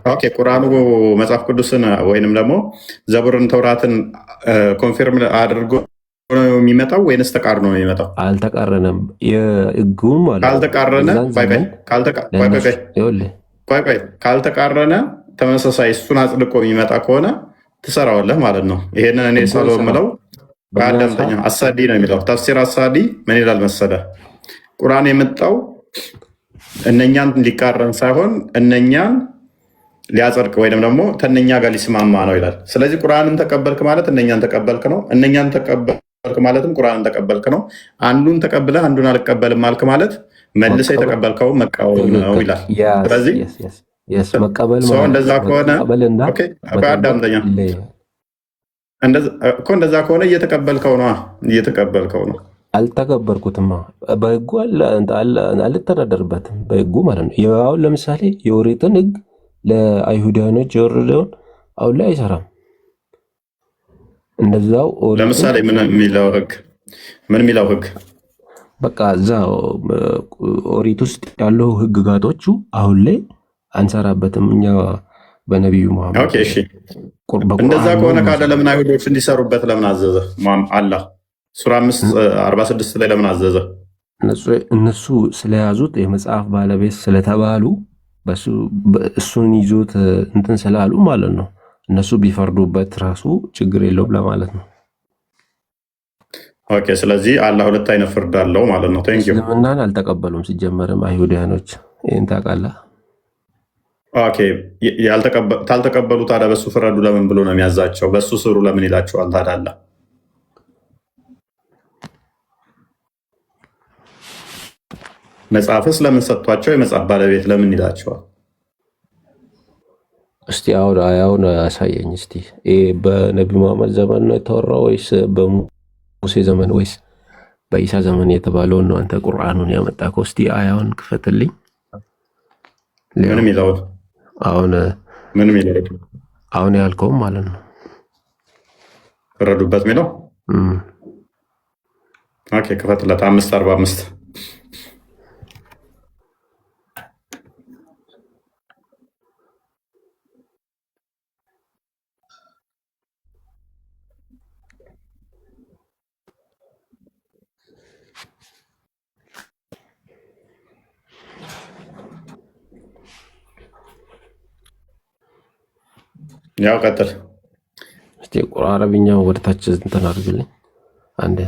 ኦኬ ቁርአኑ መጽሐፍ ቅዱስን ወይንም ደግሞ ዘቡርን ተውራትን ኮንፊርም አድርጎ ነው የሚመጣው ወይንስ ተቃርኖ ነው የሚመጣው? አልተቃረነም። የህጉም ማለት ካልተቃረነ ካልተቃረነ ተመሳሳይ እሱን አጽድቆ የሚመጣ ከሆነ ትሰራዋለህ ማለት ነው። ይሄንን እኔ ሳሎ ምለው በአዳምጠኛ አሳዲ ነው የሚለው ተፍሲር አሳዲ ምን ይላል መሰለ ቁርአን የመጣው እነኛን ሊቃረን ሳይሆን እነኛን ሊያጸድቅ ወይም ደግሞ ከእነኛ ጋር ሊስማማ ነው ይላል። ስለዚህ ቁርአንን ተቀበልክ ማለት እነኛን ተቀበልክ ነው። እነኛን ተቀበልክ ማለትም ቁርአንን ተቀበልክ ነው። አንዱን ተቀብለህ አንዱን አልቀበልም ማልክ ማለት መልሰህ የተቀበልከው መቃወም ነው ይላል። ስለዚህ ሰው እንደዛ ከሆነ አዳምጠኛ እኮ እንደዛ ከሆነ እየተቀበልከው ነው። አልተገበርኩትማ በህጉ አልተዳደርበትም በህጉ ማለት ነው። አሁን ለምሳሌ የኦሪትን ህግ ለአይሁዳኖች የወረደውን አሁን ላይ አይሰራም። እንደዛው ለምሳሌ ምን የሚለው ህግ በቃ እዛ ኦሪት ውስጥ ያለው ህግጋቶቹ አሁን ላይ አንሰራበትም እኛ በነቢዩ መሐመድ። እሺ እንደዛ ከሆነ ካለ ለምን አይሁዶች እንዲሰሩበት ለምን አዘዘ አላህ? ሱራ 546 ላይ ለምን አዘዘ? እነሱ ስለያዙት የመጽሐፍ ባለቤት ስለተባሉ እሱን ይዞት እንትን ስላሉ ማለት ነው። እነሱ ቢፈርዱበት ራሱ ችግር የለውም ለማለት ነው። ኦኬ ስለዚህ አላህ ሁለት አይነት ፍርድ አለው ማለት ነው። ቴንክ ዩ እስልምናን አልተቀበሉም ሲጀመርም አይሁዳኖች ይህን ታውቃለህ። ኦኬ ታልተቀበሉ ታዲያ በሱ ፍረዱ ለምን ብሎ ነው የሚያዛቸው? በሱ ስሩ ለምን ይላቸዋል ታዲያ አላህ? መጽሐፍስ ለምን ሰጥቷቸው የመጽሐፍ ባለቤት ለምን ይላቸዋል? እስቲ አሁን አሳየኝ እስቲ። ይሄ በነቢ መሐመድ ዘመን ነው የተወራው ወይስ በሙሴ ዘመን ወይስ በኢሳ ዘመን የተባለውን ነው አንተ ቁርአኑን ያመጣከው? እስቲ አያውን ክፈትልኝ። ምንም ይላል አሁን ያልከውም ማለት ነው ፍረዱበት የሚለው ኦኬ ክፈትለት 545 ያው ቀጥል እስቲ አረብኛው ወደታች እንትን አድርግልኝ አንዴ።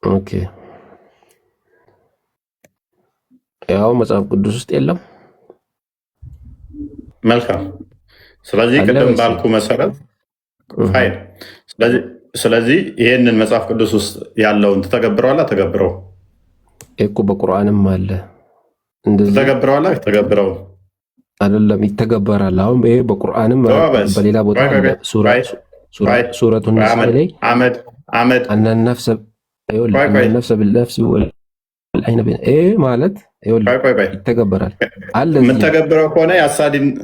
ኦኬ ያው መጽሐፍ ቅዱስ ውስጥ የለም። መልካም ስለዚህ ቅድም ባልኩ መሰረት ፋይል ስለዚህ ይሄንን መጽሐፍ ቅዱስ ውስጥ ያለውን ትተገብረዋለህ? ተገብረው እኮ በቁርአንም አለ ትተገብረዋለህ? ተገብረው አይደለም ይተገበራል። አሁን ይሄ በቁርአንም በሌላ ቦታ ሱረቱ ነስ ላይ አመድ ነፍስ بالنفس والعين ማለት ይተገበራል አለ። የምትተገብረው ከሆነ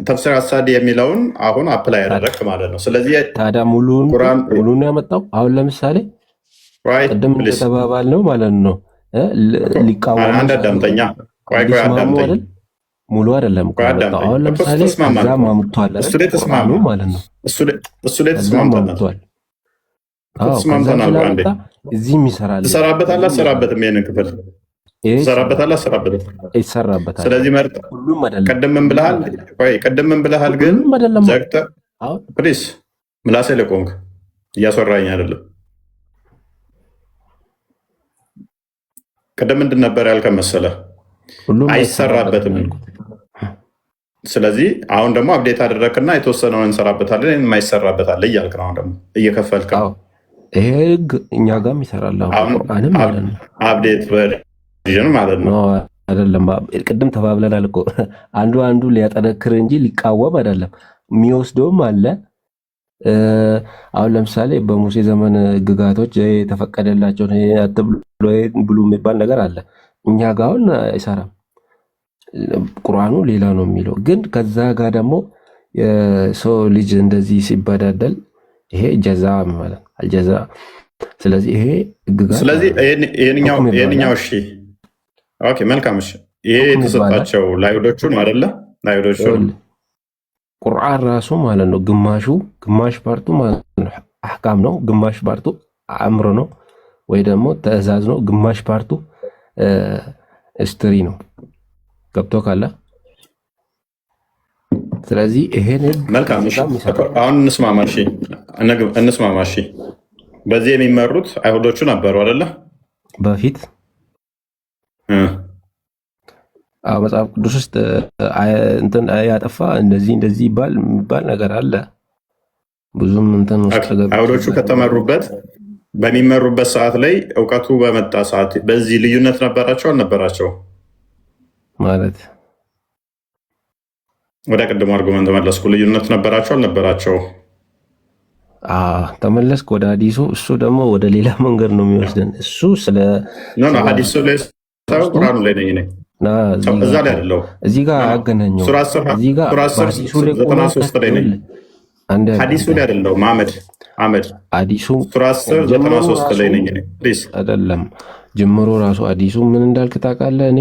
ተፍሲር አሳዲ የሚለውን አሁን አፕላይ ያደረግክ ማለት ነው። ስለዚህ ታዲያ ሙሉን ያመጣው አሁን ለምሳሌ ቅድም እንደተባባል ነው ማለት ነው። ሊቃወም አንድ አዳምጠኛ ሙሉ አይደለም እኮ አሁን ለምሳሌ እዛ ማምቷል እሱ ላይ ተስማማ ማለት ነው። እሱ ላይ ተስማምተናል። እዚህም ይሰራል። ትሰራበታለህ አትሰራበትም? ይሄንን ክፍል ትሰራበታለህ አትሰራበትም? ይሰራበታል። ስለዚህ መርጠህ ቅድም ምን ብለሃል? ግን ዘግተህ ፕሊስ ምላሴ ላይ ቆምክ። እያስወራኝ አይደለም። ቅድም ምንድን ነበር ያልከን መሰለህ? አይሰራበትም። ስለዚህ አሁን ደግሞ አብዴት አደረግክና የተወሰነውን እንሰራበታለን የማይሰራበታል እያልክ ነው። አሁን ደግሞ እየከፈልክ ነው። ይሄ ህግ እኛ ጋርም ይሰራል። ቁርአንም ማለት ነው አፕዴት ቨርዥን ማለት ነው አይደለም። ቅድም ተባብለናል እኮ አንዱ ሊያጠነክር እንጂ ሊቃወም አይደለም። የሚወስደውም አለ። አሁን ለምሳሌ በሙሴ ዘመን ህግጋቶች የተፈቀደላቸውን ብሉ የሚባል ነገር አለ። እኛ ጋር አሁን አይሰራም። ቁርአኑ ሌላ ነው የሚለው። ግን ከዛ ጋር ደግሞ የሰው ልጅ እንደዚህ ሲበዳደል ይሄ ጀዛ ማለት አልጀዛ። ስለዚህ ይሄ ህግጋት ስለዚህ ሁክም ይሄንኛው ይባላል። እሺ፣ ኦኬ መልካም። እሺ ይሄ ሁክም ይባላል። የተሰጣቸው ለአይሁዶቹ ነው አይደለ? ለአይሁዶቹ ነው። ይኸውልህ ቁርአን ራሱ ማለት ነው ግማሽ ፓርቱ ማለት ነው አህካም ነው፣ ግማሽ ፓርቱ አእምሮ ነው ወይ ደግሞ ትእዛዝ ነው፣ ግማሽ ፓርቱ ስትሪ ነው። ገብቶ ካለ ስለዚህ ይሄን መልካም። እሺ አሁን እንስማማ። እሺ እንስማማ። እሺ በዚህ የሚመሩት አይሁዶቹ ነበሩ አይደለ? በፊት መጽሐፍ ቅዱስ ውስጥ እንትን ያጠፋ እንደዚህ የሚባል ነገር አለ። ብዙም እንትን ውስጥ አይሁዶቹ ከተመሩበት በሚመሩበት ሰዓት ላይ እውቀቱ በመጣ ሰዓት በዚህ ልዩነት ነበራቸው አልነበራቸው? ማለት ወደ ቅድሞ አርጉመንት ተመለስኩ። ልዩነት ነበራቸው አልነበራቸው? ተመለስክ ወደ ሀዲሱ። እሱ ደግሞ ወደ ሌላ መንገድ ነው የሚወስደን። እሱ ስለ ሀዲሱ ላይ ቁርአኑ ላይ ነኝ እዛ ላይ አይደለሁ። እዚህ ጋር አገናኘው። እዚህ ጋር ሀዲሱ ላይ ነኝ። ሀዲሱ ላይ አይደለሁም። አመድ ሀዲሱ ሱራ 10 93 ላይ ነኝ አይደለም። ጅምሮ ራሱ ሀዲሱ ምን እንዳልክ ታውቃለህ? እኔ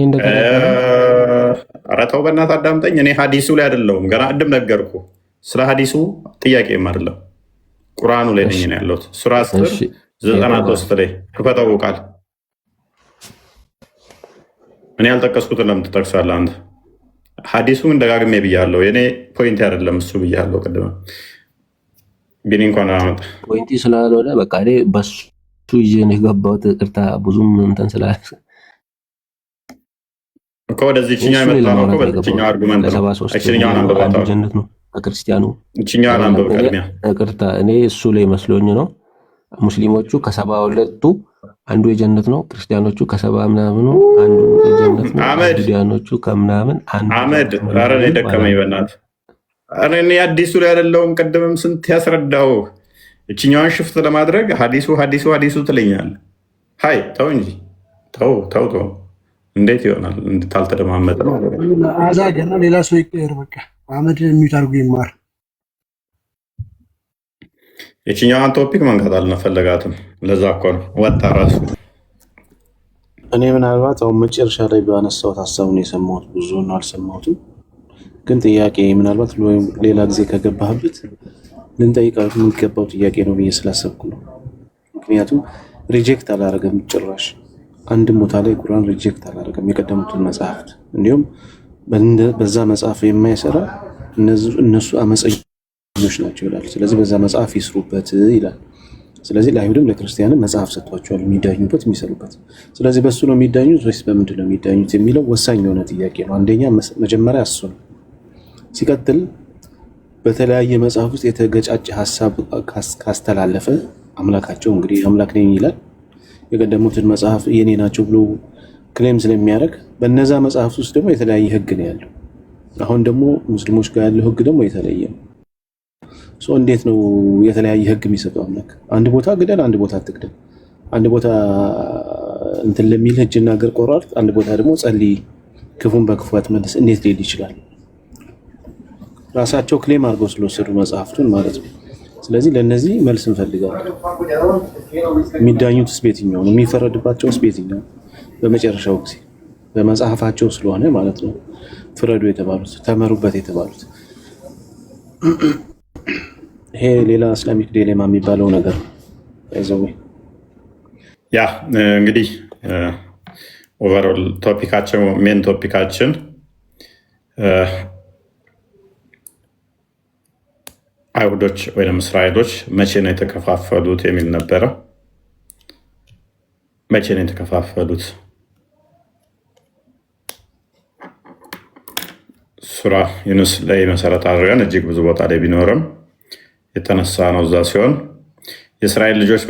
ኧረ ተው በእናትህ አዳምጠኝ። እኔ ሀዲሱ ላይ አይደለሁም። ገና ቅድም ነገርኩ። ስለ ሀዲሱ ጥያቄም አይደለም። ቁርአኑ ላይ ነኝ ነው ያለሁት። ሱራ 10 93 ላይ ክፈተው ቃል። እኔ ያልጠቀስኩትን ለምን ትጠቅሳለህ አንተ? ሀዲሱን ደጋግሜ ብያለሁ። የኔ ፖይንት አይደለም እሱ ብያለሁ ቅድም። ግን እንኳን አመጣ ፖይንቲ ስላልሆነ በቃ እኔ በሱ ይዤ ነው የገባሁት። ቅርታ ብዙም እንትን ስላለ እኮ ወደዚህ ችኛ የመጣ ነው እኮ በዚህኛው አርጉመንት ነው። እችኛውን አንብባታ ጀነት ነው ክርስቲያኑ። እችኛውን አንብብ ቅድሚያ። ቅርታ እኔ እሱ ላይ መስሎኝ ነው። ሙስሊሞቹ ከ72ቱ አንዱ የጀነት ነው፣ ክርስቲያኖቹ ከ70 ምናምኑ አንዱ የጀነት ነው፣ ዲያኖቹ ከምናምን አንዱ አመድ። ኧረ እኔ ደከመኝ በእናትህ። ኧረ እኔ አዲሱ ላይ አይደለሁም። ቅድምም ስንት ያስረዳው እችኛዋን ሽፍት ለማድረግ ሀዲሱ ትለኛለህ። ሀይ ተው እንጂ ተው። እንዴት ይሆናል? እንድታልተደማመጠ ነው አዛገና ሌላ ሰው ይቀየር። በቃ አመድ የሚዩት አድርጎ ይማር። የችኛዋን ቶፒክ መንካት አልፈለጋትም። ለዛ እኮ ነው ወጣ ራሱ። እኔ ምናልባት አሁን መጨረሻ ላይ ባነሳሁት ሀሳብ ነው የሰማሁት፣ ብዙ ነው አልሰማሁትም። ግን ጥያቄ ምናልባት ወይም ሌላ ጊዜ ከገባህበት ልንጠይቀው የሚገባው ጥያቄ ነው ብዬ ስላሰብኩ ነው። ምክንያቱም ሪጀክት አላረገም ጭራሽ አንድም ቦታ ላይ ቁርአን ሪጀክት አላረገም የቀደሙትን መጽሐፍት። እንዲሁም በዛ መጽሐፍ የማይሰራ እነሱ አመፀኞች ናቸው ይላል። ስለዚህ በዛ መጽሐፍ ይስሩበት ይላል። ስለዚህ ለአይሁድም ለክርስቲያንም መጽሐፍ ሰጥቷቸዋል የሚዳኙበት የሚሰሩበት። ስለዚህ በሱ ነው የሚዳኙት ወይስ በምንድን ነው የሚዳኙት የሚለው ወሳኝ የሆነ ጥያቄ ነው። አንደኛ መጀመሪያ እሱ ነው። ሲቀጥል በተለያየ መጽሐፍ ውስጥ የተገጫጨ ሀሳብ ካስተላለፈ አምላካቸው እንግዲህ አምላክ ነኝ ይላል። የቀደሙትን መጽሐፍ የኔ ናቸው ብሎ ክሌም ስለሚያደርግ በነዛ መጽሐፍ ውስጥ ደግሞ የተለያየ ህግ ነው ያለው። አሁን ደግሞ ሙስሊሞች ጋር ያለው ህግ ደግሞ የተለየ ነው። እንዴት ነው የተለያየ ህግ የሚሰጠው አምላክ? አንድ ቦታ ግደል፣ አንድ ቦታ አትግደል፣ አንድ ቦታ እንትን ለሚል እጅና እግር ቆራርጥ፣ አንድ ቦታ ደግሞ ጸልይ፣ ክፉን በክፉ አትመልስ። እንዴት ሊል ይችላል? ራሳቸው ክሌም አድርገው ስለወሰዱ መጽሐፍቱን ማለት ነው። ስለዚህ ለነዚህ መልስ እንፈልጋለን። የሚዳኙትስ በየትኛው ነው? የሚፈረድባቸውስ በየትኛው? በመጨረሻው ጊዜ በመጽሐፋቸው ስለሆነ ማለት ነው ፍረዱ የተባሉት ተመሩበት የተባሉት። ይሄ ሌላ እስላሚክ ዲሌማ የሚባለው ነገር አይዘው። ያ እንግዲህ ኦቨርኦል ቶፒካቸው ሜን ቶፒካችን አይሁዶች ወይም እስራኤሎች መቼ ነው የተከፋፈሉት የሚል ነበረ። መቼ ነው የተከፋፈሉት? ሱራ ዩኑስ ላይ መሰረት አድርገን እጅግ ብዙ ቦታ ላይ ቢኖርም የተነሳ ነው እዛ ሲሆን የእስራኤል ልጆች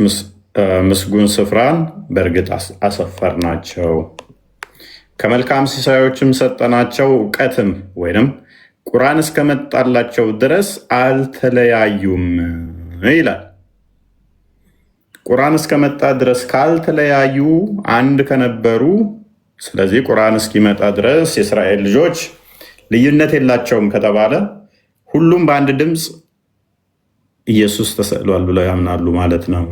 ምስጉን ስፍራን በእርግጥ አሰፈርናቸው፣ ከመልካም ሲሳዮችም ሰጠናቸው፣ እውቀትም ወይንም ቁርአን እስከመጣላቸው ድረስ አልተለያዩም ይላል። ቁርአን እስከመጣ ድረስ ካልተለያዩ አንድ ከነበሩ፣ ስለዚህ ቁርአን እስኪመጣ ድረስ የእስራኤል ልጆች ልዩነት የላቸውም ከተባለ ሁሉም በአንድ ድምፅ ኢየሱስ ተሰቅሏል ብለው ያምናሉ ማለት ነው።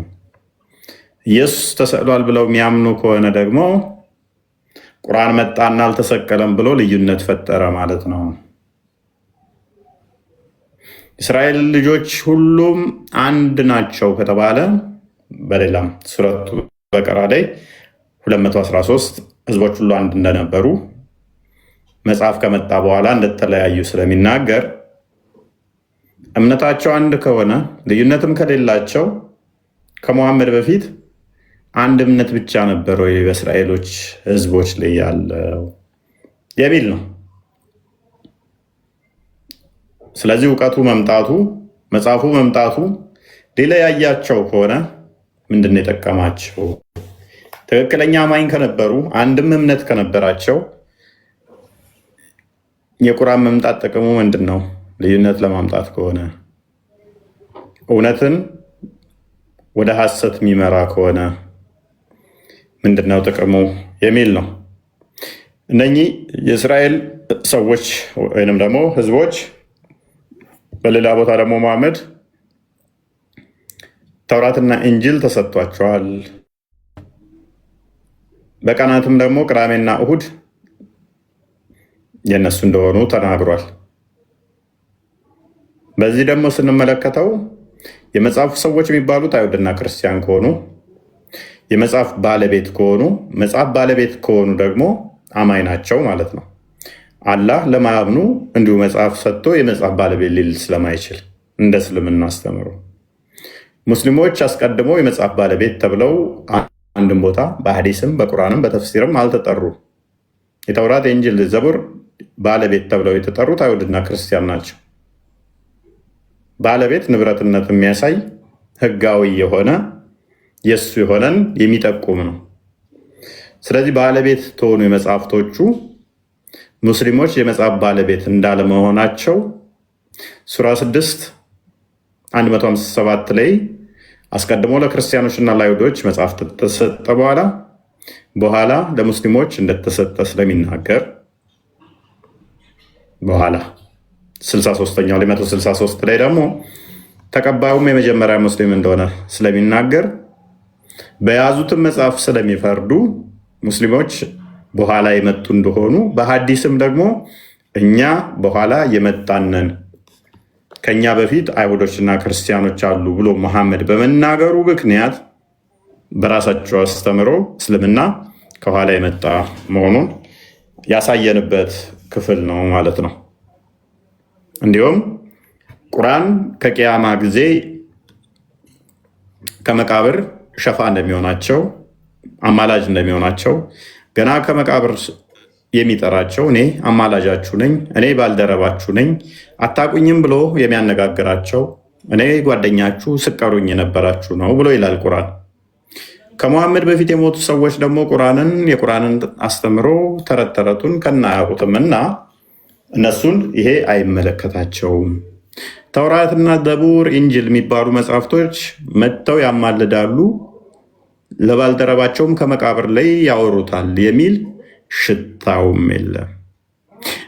ኢየሱስ ተሰቅሏል ብለው የሚያምኑ ከሆነ ደግሞ ቁርአን መጣና አልተሰቀለም ብሎ ልዩነት ፈጠረ ማለት ነው። እስራኤል ልጆች ሁሉም አንድ ናቸው ከተባለ በሌላም ሱረቱ በቀራ ላይ 213 ህዝቦች ሁሉ አንድ እንደነበሩ መጽሐፍ ከመጣ በኋላ እንደተለያዩ ስለሚናገር እምነታቸው አንድ ከሆነ ልዩነትም ከሌላቸው ከሙሐመድ በፊት አንድ እምነት ብቻ ነበር ወይ በእስራኤሎች ህዝቦች ላይ ያለው የሚል ነው። ስለዚህ እውቀቱ መምጣቱ መጽሐፉ መምጣቱ ሌላ ያያቸው ከሆነ ምንድን ነው የጠቀማቸው? ትክክለኛ አማኝ ከነበሩ አንድም እምነት ከነበራቸው የቁርአን መምጣት ጥቅሙ ምንድን ነው? ልዩነት ለማምጣት ከሆነ እውነትን ወደ ሐሰት የሚመራ ከሆነ ምንድነው ጥቅሙ የሚል ነው። እነኚህ የእስራኤል ሰዎች ወይንም ደግሞ ህዝቦች በሌላ ቦታ ደግሞ መሐመድ ተውራትና ኢንጂል ተሰጥቷቸዋል። በቀናትም ደግሞ ቅዳሜና እሁድ የነሱ እንደሆኑ ተናግሯል። በዚህ ደግሞ ስንመለከተው የመጽሐፉ ሰዎች የሚባሉት አይሁድና ክርስቲያን ከሆኑ የመጽሐፍ ባለቤት ከሆኑ መጽሐፍ ባለቤት ከሆኑ ደግሞ አማኝ ናቸው ማለት ነው። አላህ ለማያምኑ እንዲሁ መጽሐፍ ሰጥቶ የመጽሐፍ ባለቤት ሊል ስለማይችል እንደ እስልምና አስተምሮ ሙስሊሞች አስቀድመው የመጽሐፍ ባለቤት ተብለው አንድም ቦታ በሐዲስም በቁርአንም በተፍሲርም አልተጠሩ። የተውራት የኢንጂል ዘቡር ባለቤት ተብለው የተጠሩት አይሁድና ክርስቲያን ናቸው። ባለቤት ንብረትነት የሚያሳይ ህጋዊ የሆነ የሱ የሆነን የሚጠቁም ነው። ስለዚህ ባለቤት ተሆኑ የመጽሐፍቶቹ ሙስሊሞች የመጽሐፍ ባለቤት እንዳለመሆናቸው ሱራ 6 157 ላይ አስቀድሞ ለክርስቲያኖችና ለአይሁዶች መጽሐፍ ተሰጠ በኋላ ለሙስሊሞች እንደተሰጠ ስለሚናገር በኋላ 63ኛው ላይ 163 ላይ ደግሞ ተቀባዩም የመጀመሪያ ሙስሊም እንደሆነ ስለሚናገር በያዙትም መጽሐፍ ስለሚፈርዱ ሙስሊሞች በኋላ የመጡ እንደሆኑ በሐዲስም ደግሞ እኛ በኋላ የመጣነን ከኛ በፊት አይሁዶችና ክርስቲያኖች አሉ ብሎ መሐመድ በመናገሩ ምክንያት በራሳቸው አስተምሮ እስልምና ከኋላ የመጣ መሆኑን ያሳየንበት ክፍል ነው ማለት ነው። እንዲሁም ቁርአን ከቂያማ ጊዜ ከመቃብር ሸፋ እንደሚሆናቸው አማላጅ እንደሚሆናቸው ገና ከመቃብር የሚጠራቸው እኔ አማላጃችሁ ነኝ፣ እኔ ባልደረባችሁ ነኝ፣ አታቁኝም ብሎ የሚያነጋግራቸው እኔ ጓደኛችሁ ስቀሩኝ የነበራችሁ ነው ብሎ ይላል ቁርአን። ከሙሐመድ በፊት የሞቱ ሰዎች ደግሞ የቁርአንን አስተምሮ ተረት ተረቱን ከናያውቁትም እና እነሱን ይሄ አይመለከታቸውም። ተውራትና ዘቡር ኢንጂል የሚባሉ መጽሐፍቶች መጥተው ያማልዳሉ፣ ለባልደረባቸውም ከመቃብር ላይ ያወሩታል የሚል ሽታውም የለም።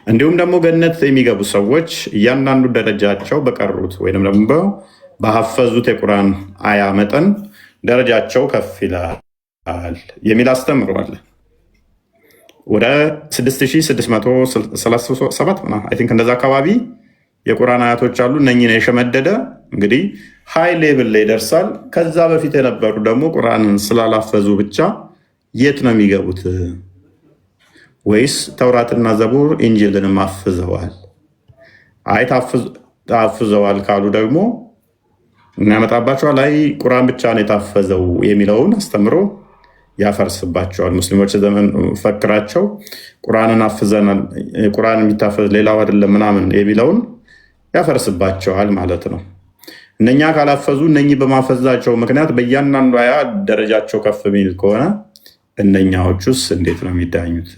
እንዲሁም ደግሞ ገነት የሚገቡ ሰዎች እያንዳንዱ ደረጃቸው በቀሩት ወይም ደግሞ በሐፈዙት የቁርአን አያ መጠን ደረጃቸው ከፍ ይላል የሚል አስተምሯል። ወደ 6637 እንደዛ አካባቢ የቁርአን አያቶች አሉ። እነኝን የሸመደደ እንግዲህ ሃይ ሌብል ላይ ይደርሳል። ከዛ በፊት የነበሩ ደግሞ ቁርአንን ስላላፈዙ ብቻ የት ነው የሚገቡት? ወይስ ተውራትና ዘቡር ኢንጂልንም አፍዘዋል? አይ ታፍዘዋል ካሉ ደግሞ እናመጣባቸዋል። አይ ቁርአን ብቻ ነው የታፈዘው የሚለውን አስተምሮ ያፈርስባቸዋል። ሙስሊሞች ዘመን ፈክራቸው ቁርአንን አፍዘናል፣ ቁርአን የሚታፈዝ ሌላው አይደለም ምናምን የሚለውን ያፈርስባቸዋል ማለት ነው። እነኛ ካላፈዙ እነኚህ በማፈዛቸው ምክንያት በእያንዳንዱ አያ ደረጃቸው ከፍ የሚል ከሆነ እነኛዎቹስ እንዴት ነው የሚዳኙት?